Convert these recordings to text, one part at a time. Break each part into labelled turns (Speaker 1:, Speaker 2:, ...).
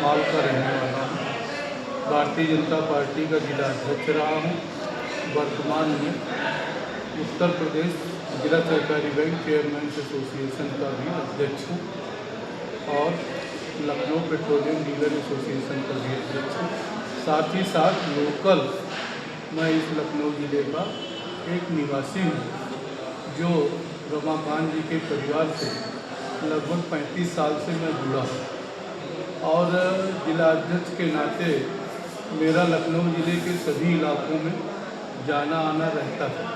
Speaker 1: माल का रहने वाला हूँ। भारतीय जनता पार्टी का जिला अध्यक्ष रहा हूँ। वर्तमान में उत्तर प्रदेश जिला सहकारी बैंक चेयरमैन एसोसिएशन का भी अध्यक्ष हूँ और लखनऊ पेट्रोलियम डीलर एसोसिएशन का भी अध्यक्ष हूँ। साथ ही साथ लोकल मैं इस लखनऊ ज़िले का एक निवासी हूँ जो रमाकांत जी के परिवार से लगभग 35 साल से मैं जुड़ा हूँ और जिला अध्यक्ष के नाते मेरा लखनऊ ज़िले के सभी इलाकों में जाना आना रहता है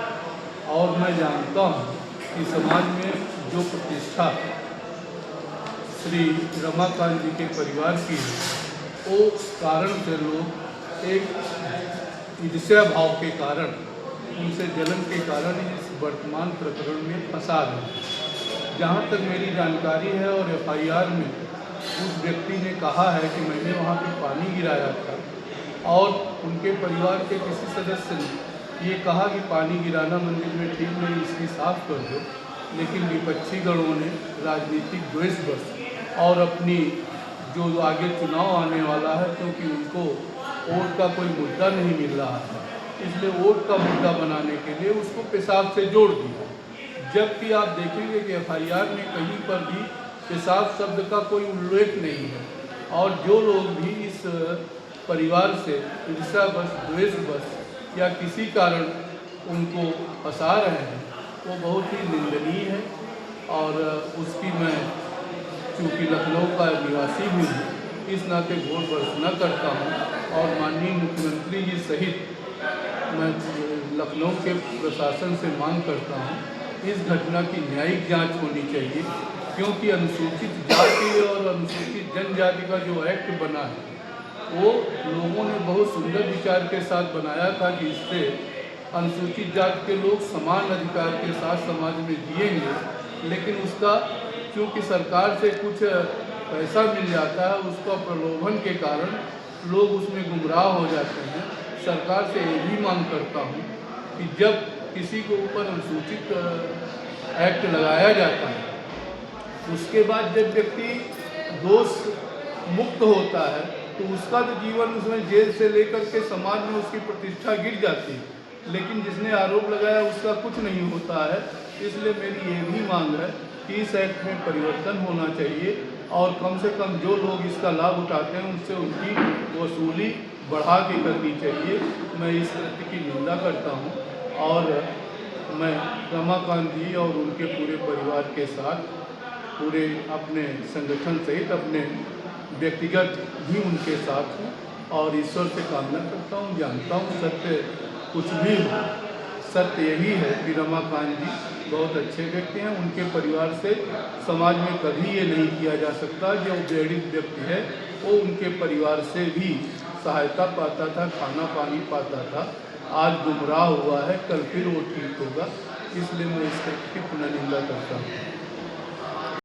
Speaker 1: और मैं जानता हूँ कि समाज में जो प्रतिष्ठा श्री रमाकांत जी के परिवार की है वो कारण से लोग एक ईर्ष्या भाव के कारण उनसे जलन के कारण इस वर्तमान प्रकरण में फंसा रहे। जहाँ तक मेरी जानकारी है और एफआईआर में उस व्यक्ति ने कहा है कि मैंने वहाँ पे पानी गिराया था और उनके परिवार के किसी सदस्य ने ये कहा कि पानी गिराना मंदिर में ठीक नहीं, इसकी साफ कर दो। लेकिन विपक्षी गणों ने राजनीतिक द्वेषवश और अपनी जो आगे चुनाव आने वाला है क्योंकि उनको वोट का कोई मुद्दा नहीं मिल रहा है, इसलिए वोट का मुद्दा बनाने के लिए उसको पेशाब से जोड़ दिया। जबकि आप देखेंगे कि एफआईआर में कहीं पर भी पेशाब शब्द का कोई उल्लेख नहीं है और जो लोग भी इस परिवार से ईर्ष्यावश द्वेषवश या किसी कारण उनको फंसा रहे हैं वो बहुत ही निंदनीय है। और उसकी मैं चूँकि लखनऊ का निवासी भी हूँ इस नाते घोर भर्त्सना करता हूँ और माननीय मुख्यमंत्री जी सहित मैं लखनऊ के प्रशासन से मांग करता हूँ इस घटना की न्यायिक जांच होनी चाहिए क्योंकि अनुसूचित जाति और अनुसूचित जनजाति का जो एक्ट बना है वो लोगों ने बहुत सुंदर विचार के साथ बनाया था कि इससे अनुसूचित जाति के लोग समान अधिकार के साथ समाज में जिएंगे, लेकिन उसका क्योंकि सरकार से कुछ पैसा मिल जाता है उसका प्रलोभन के कारण लोग उसमें गुमराह हो जाते हैं। सरकार से ये भी मांग करता हूँ कि जब किसी के ऊपर अनुसूचित एक्ट लगाया जाता है उसके बाद जब व्यक्ति दोष मुक्त होता है तो उसका तो जीवन उसमें जेल से लेकर के समाज में उसकी प्रतिष्ठा गिर जाती है, लेकिन जिसने आरोप लगाया उसका कुछ नहीं होता है। इसलिए मेरी ये भी मांग है कि इस एक्ट में परिवर्तन होना चाहिए और कम से कम जो लोग इसका लाभ उठाते हैं उनसे उनकी वसूली बढ़ा के करनी चाहिए। मैं इस कृत्य की निंदा करता हूँ और मैं रमाकांत जी और उनके पूरे परिवार के साथ पूरे अपने संगठन सहित अपने व्यक्तिगत भी उनके साथ हूँ और ईश्वर से कामना करता हूँ, जानता हूँ सत्य कुछ भी हो, सत्य यही है कि रमाकांत जी बहुत अच्छे व्यक्ति हैं। उनके परिवार से समाज में कभी ये नहीं किया जा सकता जो पीड़ित व्यक्ति है वो उनके परिवार से भी सहायता पाता था, खाना पानी पाता था। आज गुमराह हुआ है, कल फिर वो ठीक होगा। इसलिए मैं इस की पुनः निंदा करता हूँ।